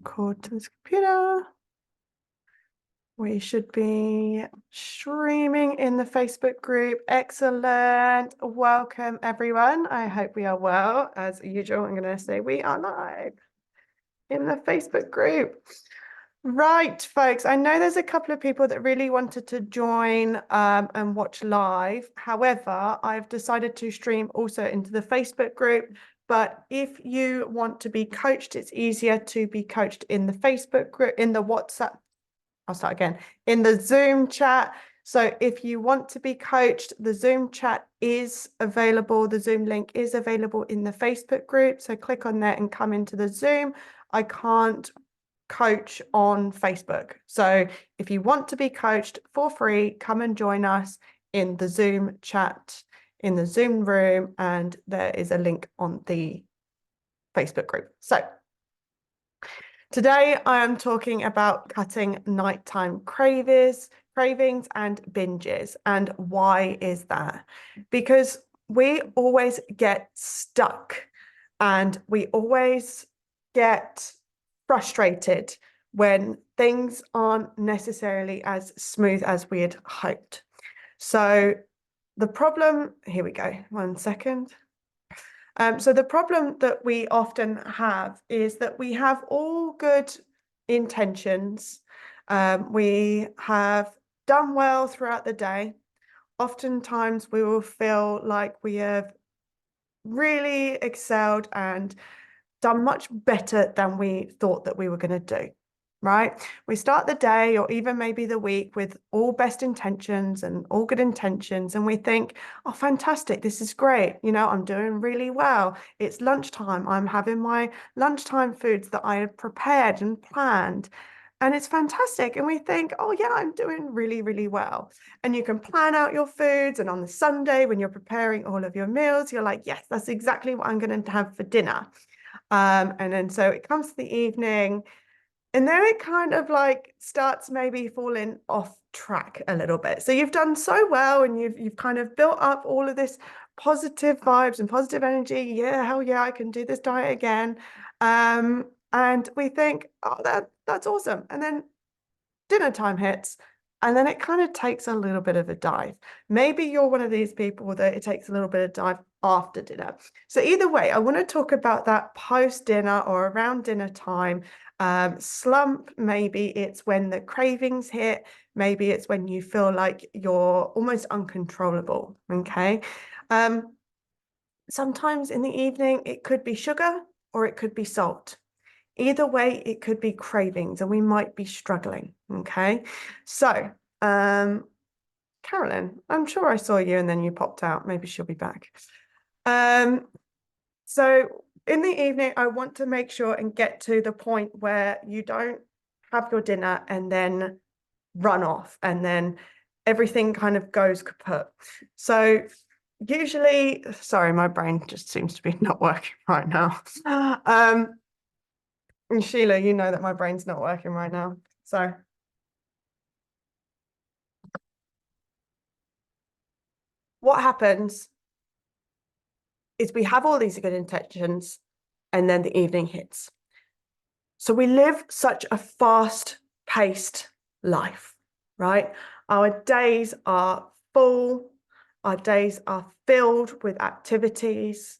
record to this computer. We should be streaming in the Facebook group. Excellent. Welcome, everyone. I hope we are well. As usual, I'm going to say we are live in the Facebook group. Right, folks, I know there's a couple of people that really wanted to join and watch live. However, I've decided to stream also into the Facebook group. But if you want to be coached, it's easier to be coached in the Facebook group, in the WhatsApp. I'll start again, in the Zoom chat. So if you want to be coached, the Zoom chat is available. The Zoom link is available in the Facebook group. So click on there and come into the Zoom. I can't coach on Facebook. So if you want to be coached for free, come and join us in the Zoom chat, in the Zoom room, and there is a link on the Facebook group. So today I am talking about cutting nighttime cravings and binges. And why is that? Because we always get stuck and we always get frustrated when things aren't necessarily as smooth as we had hoped. So the problem, here we go, 1 second. So the problem that we often have is that we have all good intentions. We have done well throughout the day. Oftentimes we will feel like we have really excelled and done much better than we thought that we were going to do, right? We start the day or even maybe the week with all best intentions and all good intentions, and we think, oh, fantastic, this is great. You know, I'm doing really well. It's lunchtime. I'm having my lunchtime foods that I had prepared and planned. And it's fantastic. And we think, oh, yeah, I'm doing really, really well. And you can plan out your foods. And on the Sunday, when you're preparing all of your meals, you're like, yes, that's exactly what I'm going to have for dinner. And then so it comes to the evening, and then it kind of like starts maybe falling off track a little bit. So you've done so well and you've kind of built up all of this positive vibes and positive energy. Yeah, hell yeah, I can do this diet again. And we think, oh, that's awesome. And then dinner time hits, and then it kind of takes a little bit of a dive. Maybe you're one of these people that it takes a little bit of dive after dinner. So either way, I want to talk about that post dinner or around dinner time slump. Maybe it's when the cravings hit. Maybe it's when you feel like you're almost uncontrollable. Okay. Sometimes in the evening, it could be sugar or it could be salt. Either way, it could be cravings and we might be struggling, okay? So, Carolyn, I'm sure I saw you and then you popped out. Maybe she'll be back. So in the evening, I want to make sure and get to the point where you don't have your dinner and then run off and then everything kind of goes kaput. So usually, sorry, my brain just seems to be not working right now. And Sheila, you know that my brain's not working right now. So what happens is we have all these good intentions and then the evening hits. So we live such a fast-paced life, right? Our days are full. Our days are filled with activities.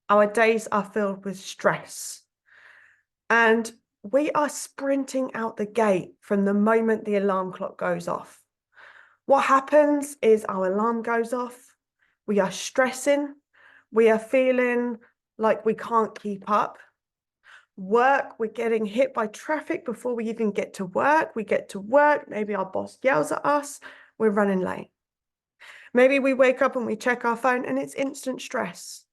Our days are filled with stress. And we are sprinting out the gate from the moment the alarm clock goes off. What happens is our alarm goes off. We are stressing. We are feeling like we can't keep up. Work, we're getting hit by traffic before we even get to work. We get to work, maybe our boss yells at us, we're running late. Maybe we wake up and we check our phone and it's instant stress.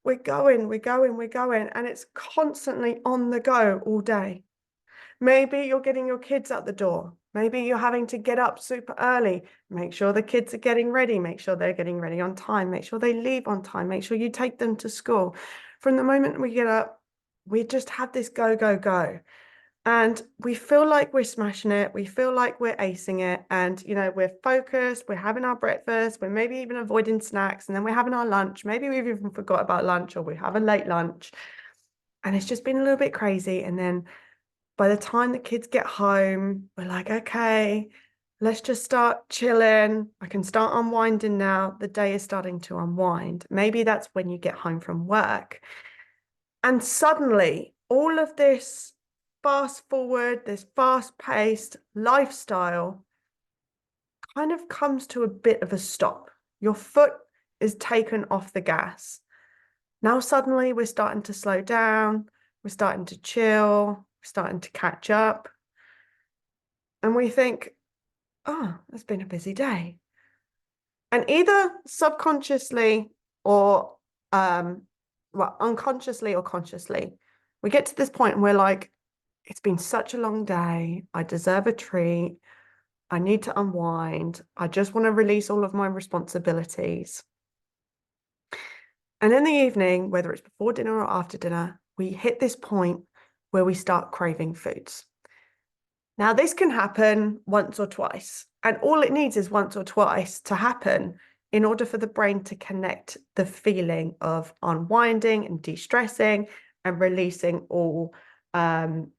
We're going, and it's constantly on the go all day. Maybe you're getting your kids out the door. Maybe you're having to get up super early. Make sure the kids are getting ready. Make sure they're getting ready on time. Make sure they leave on time. Make sure you take them to school. From the moment we get up, we just have this go, go, go. And we feel like we're smashing it. We feel like we're acing it. And, you know, we're focused. We're having our breakfast. We're maybe even avoiding snacks. And then we're having our lunch. Maybe we've even forgot about lunch or we have a late lunch. And it's just been a little bit crazy. And then By the time the kids get home, we're like, okay, let's just start chilling. I can start unwinding now. The day is starting to unwind. Maybe that's when you get home from work. And suddenly, all of this fast forward, this fast paced lifestyle kind of comes to a bit of a stop. Your foot is taken off the gas. Now, suddenly, we're starting to slow down, we're starting to chill, we're starting to catch up. And we think, oh, it's been a busy day. And either subconsciously or well, unconsciously or consciously, we get to this point and we're like, it's been such a long day. I deserve a treat. I need to unwind. I just want to release all of my responsibilities. And in the evening, whether it's before dinner or after dinner, we hit this point where we start craving foods. Now, this can happen once or twice, and all it needs is once or twice to happen in order for the brain to connect the feeling of unwinding and de-stressing and releasing all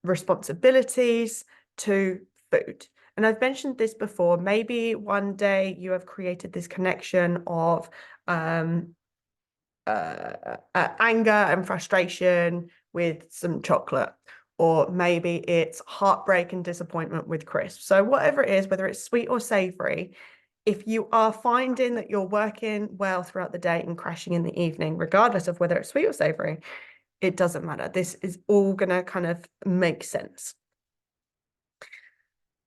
responsibilities to food. And I've mentioned this before. Maybe one day you have created this connection of anger and frustration with some chocolate, or maybe it's heartbreak and disappointment with crisps. So whatever it is, whether it's sweet or savory, if you are finding that you're working well throughout the day and crashing in the evening, regardless of whether it's sweet or savory, it doesn't matter. This is all going to kind of make sense.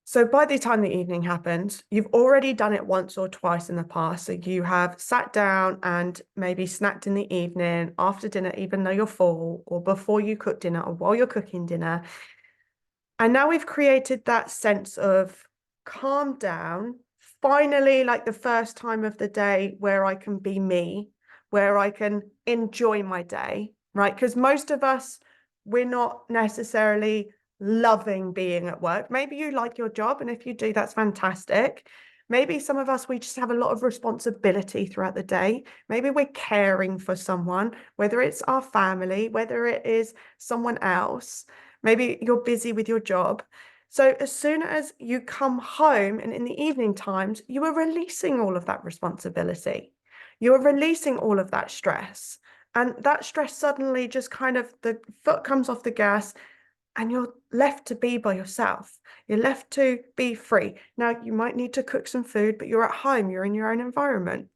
So by the time the evening happens, you've already done it once or twice in the past. So you have sat down and maybe snacked in the evening after dinner, even though you're full, or before you cook dinner, or while you're cooking dinner. And now we've created that sense of calm down, finally, like the first time of the day where I can be me, where I can enjoy my day, right? Because most of us, we're not necessarily loving being at work. Maybe you like your job, and if you do, that's fantastic. Maybe some of us, we just have a lot of responsibility throughout the day. Maybe we're caring for someone, whether it's our family, whether it is someone else. Maybe you're busy with your job. So as soon as you come home and in the evening times, you are releasing all of that responsibility. You are releasing all of that stress. And that stress suddenly just kind of, the foot comes off the gas and you're left to be by yourself. You're left to be free. Now, you might need to cook some food, but you're at home, you're in your own environment.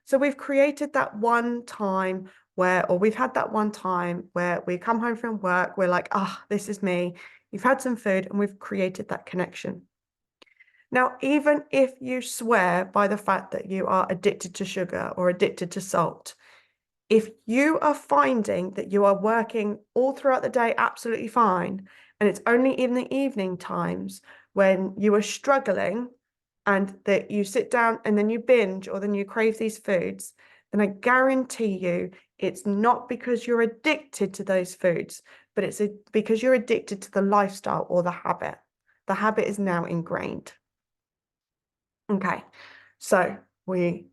So we've created that one time or we've had that one time where we come home from work, we're like, this is me. You've had some food and we've created that connection. Now, even if you swear by the fact that you are addicted to sugar or addicted to salt, if you are finding that you are working all throughout the day absolutely fine, and it's only in the evening times when you are struggling and that you sit down and then you binge or then you crave these foods, then I guarantee you it's not because you're addicted to those foods, but it's because you're addicted to the lifestyle or the habit. The habit is now ingrained. Okay, so we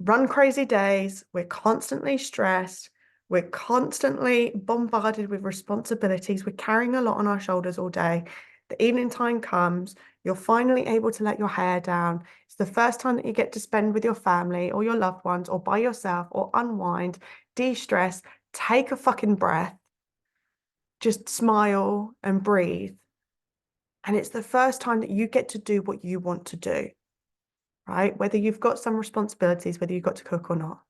run crazy days, we're constantly stressed, we're constantly bombarded with responsibilities, we're carrying a lot on our shoulders all day. The evening time comes, you're finally able to let your hair down. It's the first time that you get to spend with your family or your loved ones or by yourself or unwind, de-stress, take a fucking breath, just smile and breathe. And it's the first time that you get to do what you want to do, right? Whether you've got some responsibilities, whether you've got to cook or not.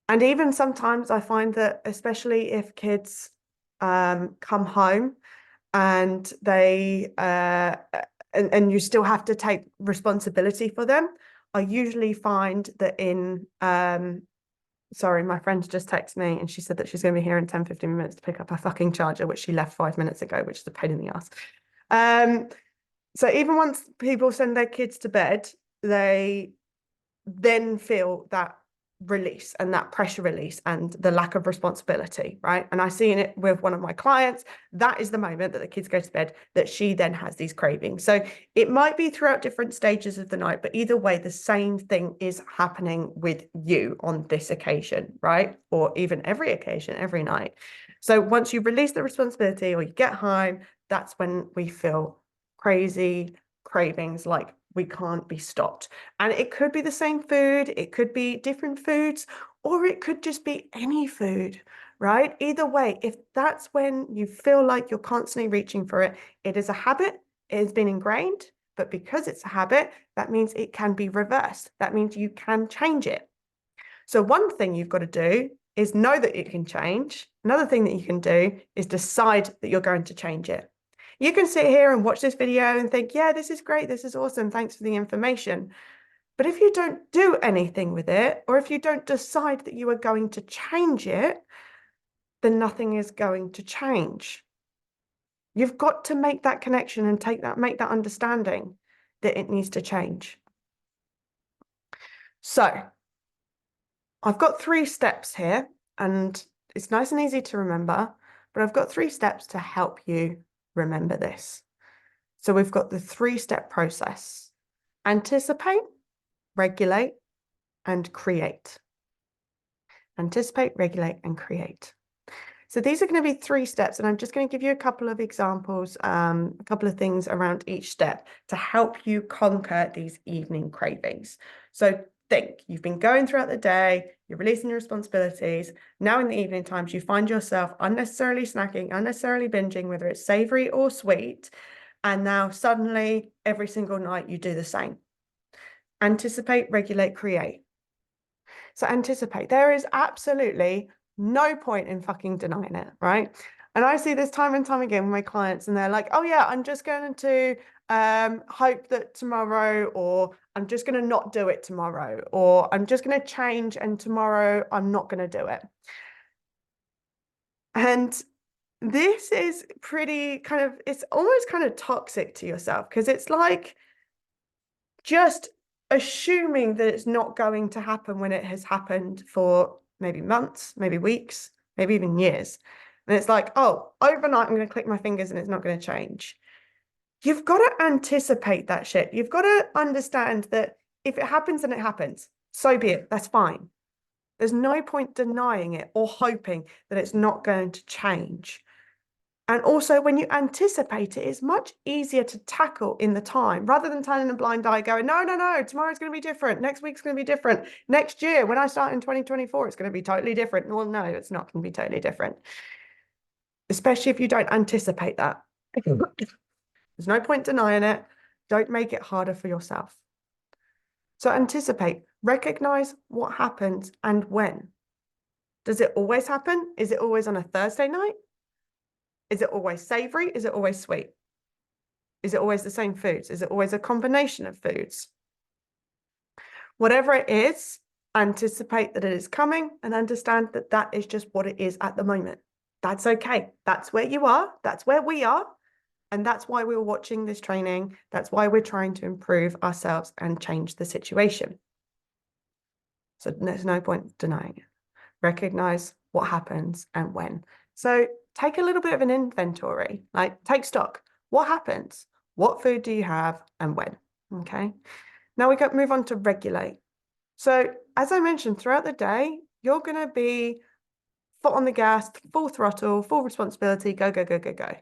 And even sometimes I find that, especially if kids come home and they and you still have to take responsibility for them, I usually find that in sorry, my friend just texted me and she said that she's going to be here in 10-15 minutes to pick up her fucking charger, which she left 5 minutes ago, which is a pain in the ass. So even once people send their kids to bed, they then feel that release and that pressure release and the lack of responsibility, right? And I see it with one of my clients. That is the moment that the kids go to bed that she then has these cravings. So it might be throughout different stages of the night, but either way, the same thing is happening with you on this occasion, right? Or even every occasion, every night. So once you release the responsibility or you get home, that's when we feel crazy cravings, like we can't be stopped. And it could be the same food, it could be different foods, or it could just be any food, right? Either way, if that's when you feel like you're constantly reaching for it, it is a habit, it has been ingrained, but because it's a habit, that means it can be reversed. That means you can change it. So one thing you've got to do is know that it can change. Another thing that you can do is decide that you're going to change it. You can sit here and watch this video and think, yeah, this is great. This is awesome. Thanks for the information. But if you don't do anything with it, or if you don't decide that you are going to change it, then nothing is going to change. You've got to make that connection and make that understanding that it needs to change. So I've got 3 steps here, and it's nice and easy to remember, but I've got 3 steps to help you remember this. So we've got the 3-step process: anticipate, regulate, and create. Anticipate, regulate, and create. So these are going to be 3 steps, and I'm just going to give you a couple of examples, a couple of things around each step to help you conquer these evening cravings. So think, you've been going throughout the day, you're releasing your responsibilities. Now in the evening times, you find yourself unnecessarily snacking, unnecessarily binging, whether it's savory or sweet. And now suddenly every single night you do the same. Anticipate, regulate, create. So anticipate. There is absolutely no point in fucking denying it, right? And I see this time and time again with my clients, and they're like, oh yeah, I'm just going to hope that tomorrow, or I'm just going to not do it tomorrow, or I'm just going to change and tomorrow I'm not going to do it. And this is pretty kind of, it's almost kind of toxic to yourself, because it's like just assuming that it's not going to happen when it has happened for maybe months, maybe weeks, maybe even years. And it's like, oh, overnight, I'm going to click my fingers and it's not going to change. You've got to anticipate that shit. You've got to understand that if it happens, then it happens. So be it. That's fine. There's no point denying it or hoping that it's not going to change. And also, when you anticipate it, it's much easier to tackle in the time rather than turning a blind eye going, no, no, no, tomorrow's going to be different. Next week's going to be different. Next year, when I start in 2024, it's going to be totally different. Well, no, it's not going to be totally different, especially if you don't anticipate that. There's no point denying it. Don't make it harder for yourself. So anticipate, recognize what happens and when. Does it always happen? Is it always on a Thursday night? Is it always savory? Is it always sweet? Is it always the same foods? Is it always a combination of foods? Whatever it is, anticipate that it is coming and understand that that is just what it is at the moment. That's okay. That's where you are. That's where we are. And that's why we're watching this training. That's why we're trying to improve ourselves and change the situation. So there's no point denying it. Recognize what happens and when. So take a little bit of an inventory, like take stock. What happens? What food do you have and when? Okay. Now we can move on to regulate. So as I mentioned, throughout the day, you're going to be foot on the gas, full throttle, full responsibility, go, go, go, go, go.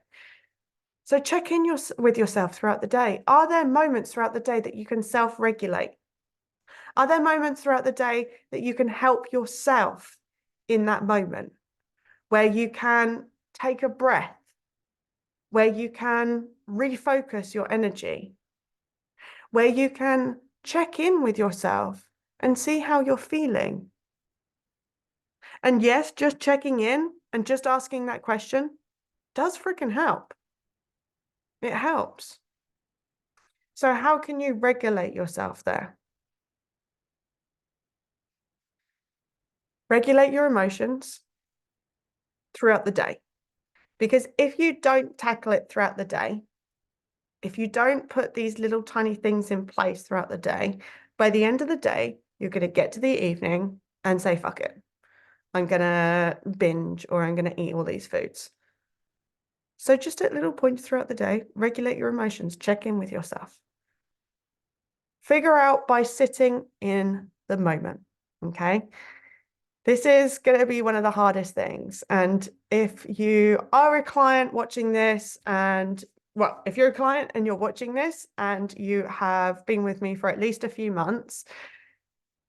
So check in with yourself throughout the day. Are there moments throughout the day that you can self-regulate? Are there moments throughout the day that you can help yourself in that moment, where you can take a breath, where you can refocus your energy, where you can check in with yourself and see how you're feeling? And yes, just checking in and just asking that question does freaking help. It helps. So how can you regulate yourself there? Regulate your emotions throughout the day. Because if you don't tackle it throughout the day, if you don't put these little tiny things in place throughout the day, by the end of the day, you're going to get to the evening and say, fuck it. I'm going to binge, or I'm going to eat all these foods. So just at little points throughout the day, regulate your emotions, check in with yourself. Figure out by sitting in the moment, okay? This is going to be one of the hardest things. And if you are a client watching this, and well, if you're a client and you're watching this and you have been with me for at least a few months,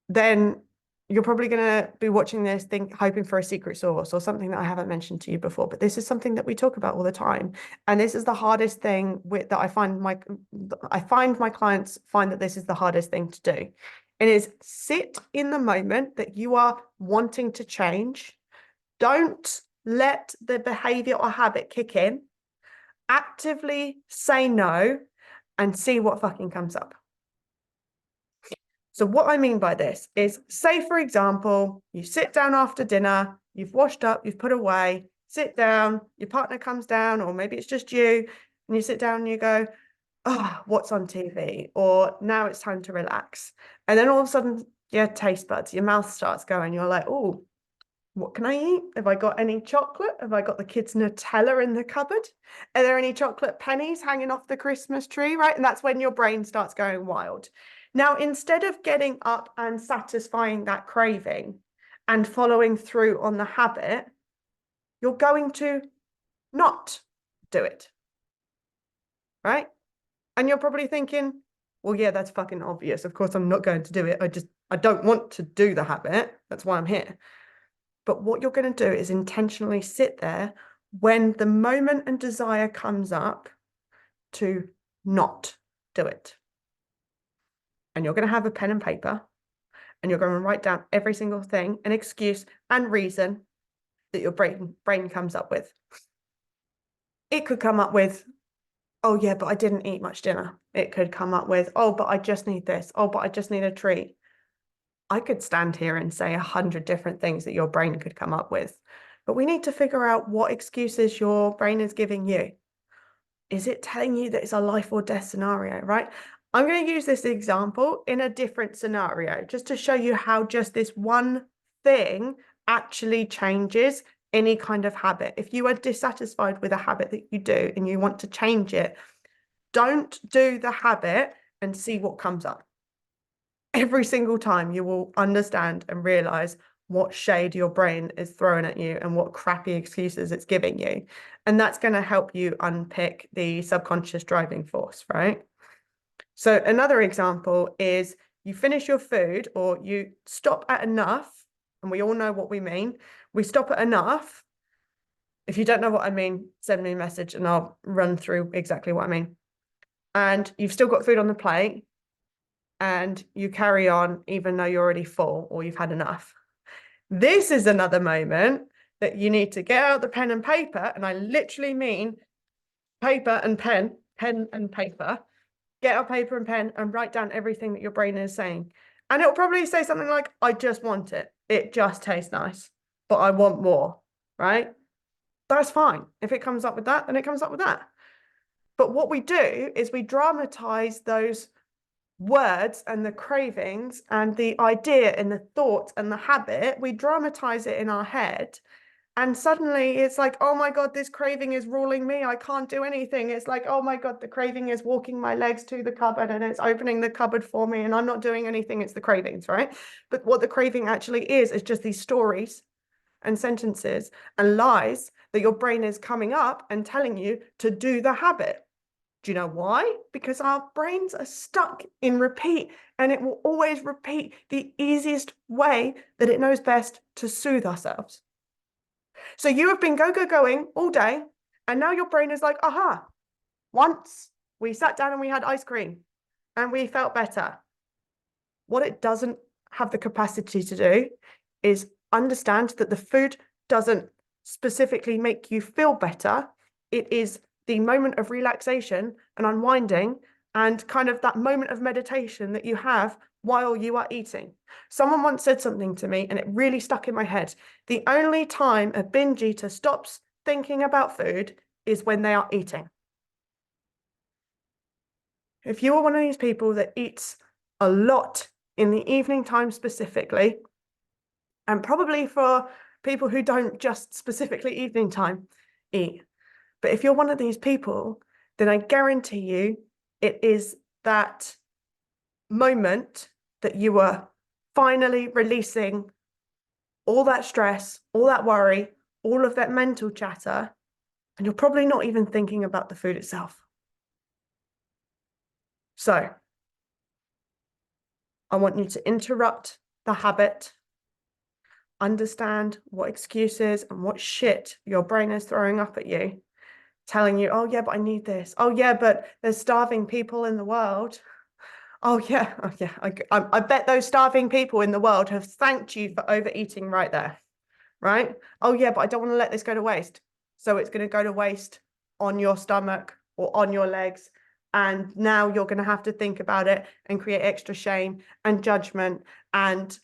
then you're probably going to be watching this hoping for a secret sauce or something that I haven't mentioned to you before. But this is something that we talk about all the time. And this is the hardest thing that I find my clients find that this is the hardest thing to do. It is sit in the moment that you are wanting to change. Don't let the behavior or habit kick in. Actively say no and see what fucking comes up. So what I mean by this is, say, for example, you sit down after dinner, you've washed up, you've put away, sit down, your partner comes down, or maybe it's just you, and you sit down and you go, oh, what's on TV? Or now it's time to relax. And then all of a sudden, your taste buds, your mouth starts going. You're like, oh, what can I eat? Have I got any chocolate? Have I got the kids' Nutella in the cupboard? Are there any chocolate pennies hanging off the Christmas tree? Right. And that's when your brain starts going wild. Now, instead of getting up and satisfying that craving and following through on the habit, you're going to not do it. Right. And you're probably thinking, well, yeah, that's fucking obvious. Of course, I'm not going to do it. I don't want to do the habit. That's why I'm here. But what you're going to do is intentionally sit there when the moment and desire comes up to not do it. And you're going to have a pen and paper and you're going to write down every single thing, an excuse and reason that your brain comes up with. It could come up with, oh yeah, but I didn't eat much dinner. It could come up with, oh, but I just need this. Oh, but I just need a treat. I could stand here and say 100 different things that your brain could come up with, but we need to figure out what excuses your brain is giving you. Is it telling you that it's a life or death scenario, right? I'm going to use this example in a different scenario just to show you how just this one thing actually changes any kind of habit. If you are dissatisfied with a habit that you do and you want to change it, don't do the habit and see what comes up. Every single time you will understand and realize what shade your brain is throwing at you and what crappy excuses it's giving you. And that's going to help you unpick the subconscious driving force, right? So another example is you finish your food or you stop at enough, and we all know what we mean. We stop at enough. If you don't know what I mean, send me a message and I'll run through exactly what I mean. And you've still got food on the plate and you carry on even though you're already full or you've had enough. This is another moment that you need to get out the pen and paper, and I literally mean paper and pen and paper. Get out paper and pen and write down everything that your brain is saying. And it'll probably say something like, I just want it. It just tastes nice, but I want more, right? That's fine. If it comes up with that, then it comes up with that. But what we do is we dramatize those words and the cravings and the idea and the thought and the habit. We dramatize it in our head. And suddenly it's like, oh my God, this craving is ruling me. I can't do anything. It's like, oh my God, the craving is walking my legs to the cupboard and it's opening the cupboard for me and I'm not doing anything. It's the cravings, right? But what the craving actually is just these stories and sentences and lies that your brain is coming up and telling you to do the habit. Do you know why? Because our brains are stuck in repeat, and it will always repeat the easiest way that it knows best to soothe ourselves. So you have been going all day, and now your brain is like, aha, once we sat down and we had ice cream and we felt better. What it doesn't have the capacity to do is understand that the food doesn't specifically make you feel better. It is the moment of relaxation and unwinding and kind of that moment of meditation that you have while you are eating. Someone once said something to me and it really stuck in my head. The only time a binge eater stops thinking about food is when they are eating. If you are one of these people that eats a lot in the evening time specifically, and probably for people who don't just specifically evening time eat, but if you're one of these people, then I guarantee you it is that moment that you are finally releasing all that stress, all that worry, all of that mental chatter, and you're probably not even thinking about the food itself. So I want you to interrupt the habit, understand what excuses and what shit your brain is throwing up at you, telling you, oh, yeah, but I need this. Oh, yeah, but there's starving people in the world. Oh, yeah. Oh, yeah. I bet those starving people in the world have thanked you for overeating right there. Right? Oh, yeah, but I don't want to let this go to waste. So it's going to go to waste on your stomach or on your legs. And now you're going to have to think about it and create extra shame and judgment and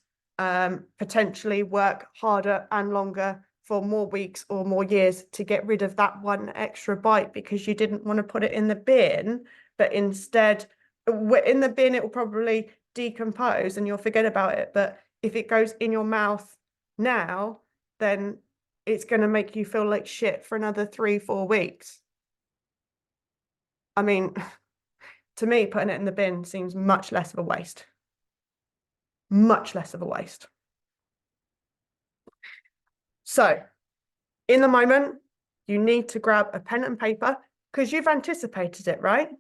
potentially work harder and longer for more weeks or more years to get rid of that one extra bite because you didn't want to put it in the bin, but instead in the bin, it will probably decompose and you'll forget about it. But if it goes in your mouth now, then it's going to make you feel like shit for another 3-4 weeks. I mean, to me, putting it in the bin seems much less of a waste. Much less of a waste. So, in the moment, you need to grab a pen and paper because you've anticipated it, right?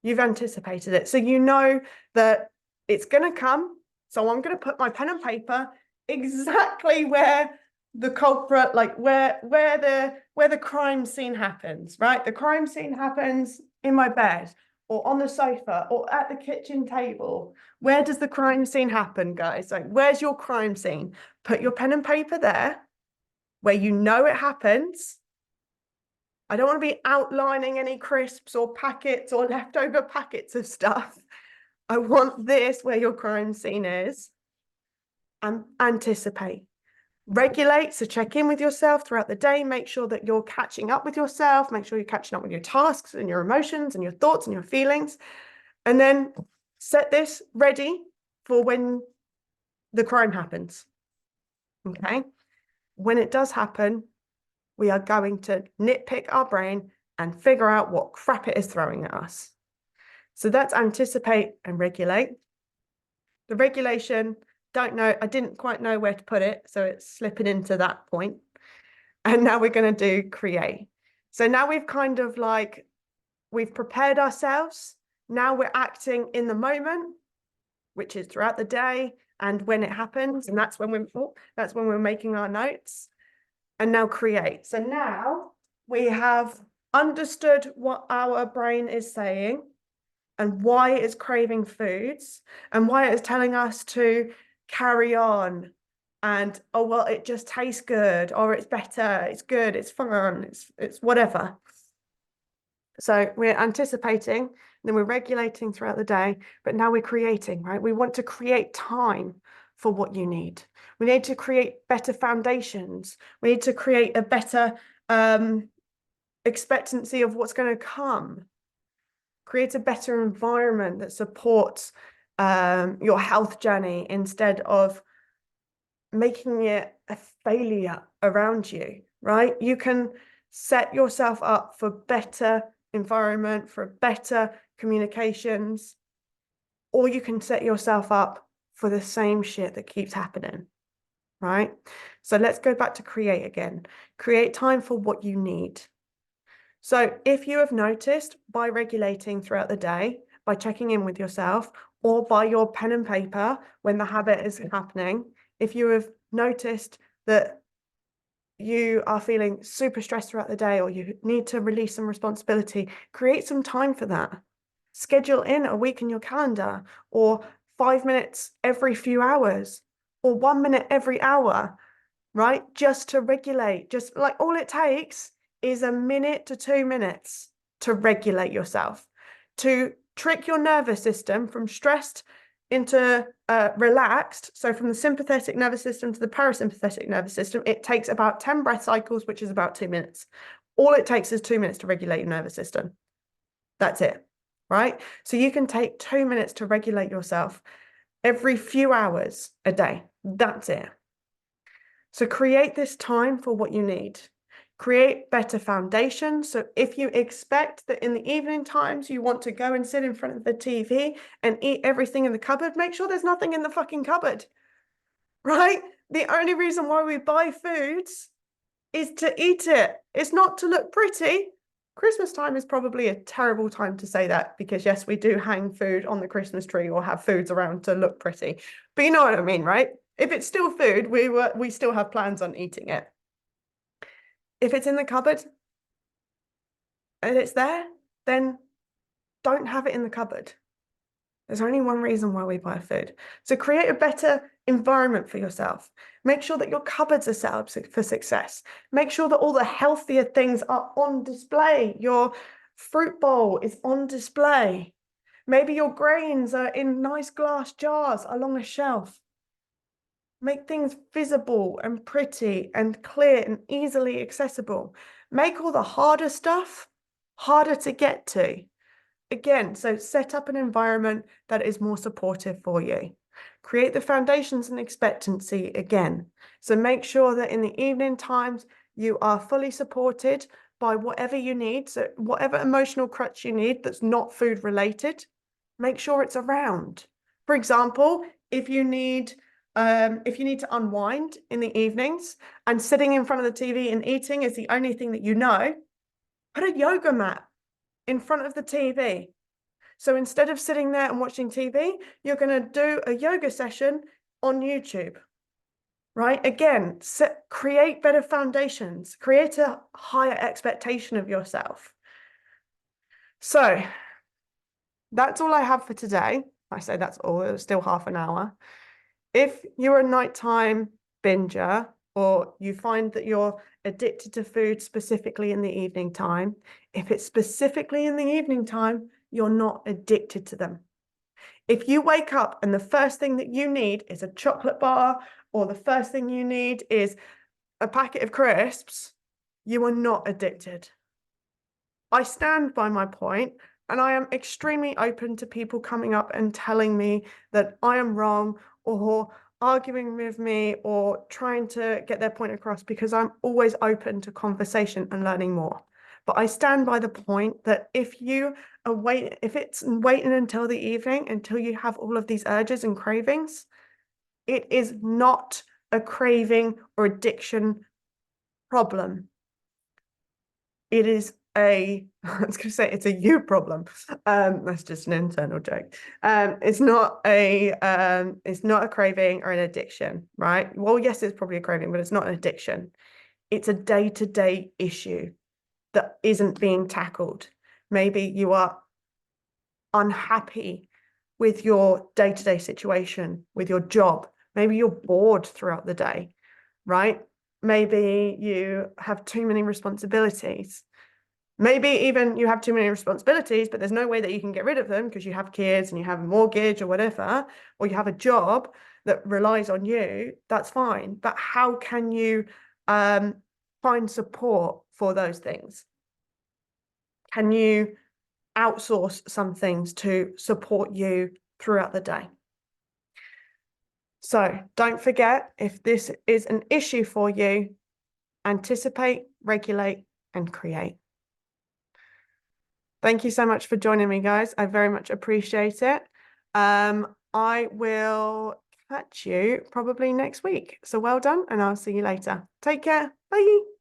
You've anticipated it. So you know that it's going to come. So I'm going to put my pen and paper exactly where the culprit, like where the crime scene happens, right? The crime scene happens in my bed or on the sofa or at the kitchen table. Where does the crime scene happen, guys? Like, where's your crime scene? Put your pen and paper there where you know it happens. I don't want to be outlining any crisps or packets or leftover packets of stuff. I want this where your crime scene is. And anticipate. Regulate, so check in with yourself throughout the day. Make sure that you're catching up with yourself. Make sure you're catching up with your tasks and your emotions and your thoughts and your feelings. And then set this ready for when the crime happens. Okay? When it does happen, we are going to nitpick our brain and figure out what crap it is throwing at us. So that's anticipate and regulate. The regulation, don't know, I didn't quite know where to put it, so it's slipping into that point. And now we're going to do create. So now we've kind of like, we've prepared ourselves. Now we're acting in the moment, which is throughout the day and when it happens. And that's when we're making our notes. And now create. So now we have understood what our brain is saying and why it's craving foods and why it's telling us to carry on and, oh, well, it just tastes good or it's better, it's good, it's fun, it's whatever. So we're anticipating, then we're regulating throughout the day, but now we're creating, right? We want to create time for what you need. We need to create better foundations. We need to create a better expectancy of what's going to come. Create a better environment that supports your health journey instead of making it a failure around you, right? You can set yourself up for better environment, for better communications, or you can set yourself up for the same shit that keeps happening, right? So let's go back to create again. Create time for what you need. So if you have noticed by regulating throughout the day, by checking in with yourself, or by your pen and paper when the habit is happening, if you have noticed that you are feeling super stressed throughout the day or you need to release some responsibility, create some time for that. Schedule in a week in your calendar or 5 minutes every few hours or 1 minute every hour, right? Just to regulate, just like all it takes is 1 minute to 2 minutes to regulate yourself, to trick your nervous system from stressed into relaxed. So from the sympathetic nervous system to the parasympathetic nervous system, it takes about 10 breath cycles, which is about 2 minutes. All it takes is 2 minutes to regulate your nervous system. That's it, right? So you can take 2 minutes to regulate yourself every few hours a day. That's it. So create this time for what you need. Create better foundations. So if you expect that in the evening times you want to go and sit in front of the TV and eat everything in the cupboard, make sure there's nothing in the fucking cupboard, right? The only reason why we buy foods is to eat it. It's not to look pretty. Christmas time is probably a terrible time to say that because yes, we do hang food on the Christmas tree or have foods around to look pretty. But you know what I mean, right? If it's still food, we still have plans on eating it. If it's in the cupboard and it's there, then don't have it in the cupboard. There's only one reason why we buy food. So create a better environment for yourself. Make sure that your cupboards are set up for success. Make sure that all the healthier things are on display. Your fruit bowl is on display. Maybe your grains are in nice glass jars along a shelf. Make things visible and pretty and clear and easily accessible. Make all the harder stuff harder to get to. Again, so set up an environment that is more supportive for you. Create the foundations and expectancy again. So make sure that in the evening times, you are fully supported by whatever you need. So whatever emotional crutch you need that's not food related, make sure it's around. For example, if you need to unwind in the evenings and sitting in front of the TV and eating is the only thing that you know, put a yoga mat in front of the TV. So instead of sitting there and watching TV, you're going to do a yoga session on YouTube, right? Again, create better foundations, create a higher expectation of yourself. So that's all I have for today. I say that's all, it was still half an hour. If you're a nighttime binger or you find that you're addicted to food specifically in the evening time, if it's specifically in the evening time, you're not addicted to them. If you wake up and the first thing that you need is a chocolate bar or the first thing you need is a packet of crisps, you are not addicted. I stand by my point and I am extremely open to people coming up and telling me that I am wrong or arguing with me or trying to get their point across because I'm always open to conversation and learning more. But I stand by the point that if it's waiting until the evening, until you have all of these urges and cravings, it is not a craving or addiction problem. It is I was going to say it's a you problem. That's just an internal joke. It's not a craving or an addiction, right? Well, yes, it's probably a craving, but it's not an addiction. It's a day-to-day issue that isn't being tackled. Maybe you are unhappy with your day-to-day situation, with your job. Maybe you're bored throughout the day, right? Maybe you have too many responsibilities. Maybe even you have too many responsibilities, but there's no way that you can get rid of them because you have kids and you have a mortgage or whatever, or you have a job that relies on you. That's fine. But how can you find support for those things? Can you outsource some things to support you throughout the day? So don't forget, if this is an issue for you, anticipate, regulate, and create. Thank you so much for joining me, guys. I very much appreciate it. I will catch you probably next week. So well done, and I'll see you later. Take care. Bye.